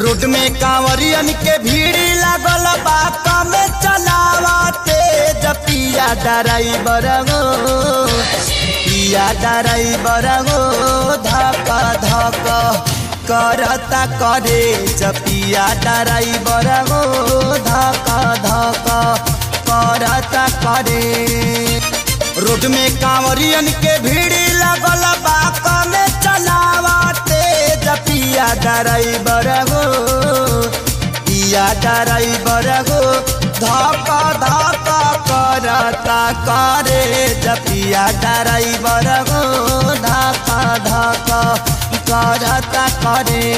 Road में कांवरियन के भीड़ लागल बात में चलावते पिया ड्राइवर गो पिया ड्राइवर गो धक धक करता करे पिया ड्राइवर गो धक धक करता करे। रोड में कांवरियन के भीड़ लागल बात में चलावते पिया ड्राइवर गो पिया ड्राइवर गो धक धक करता करे पिया ड्राइवर गो धक धक करता करे।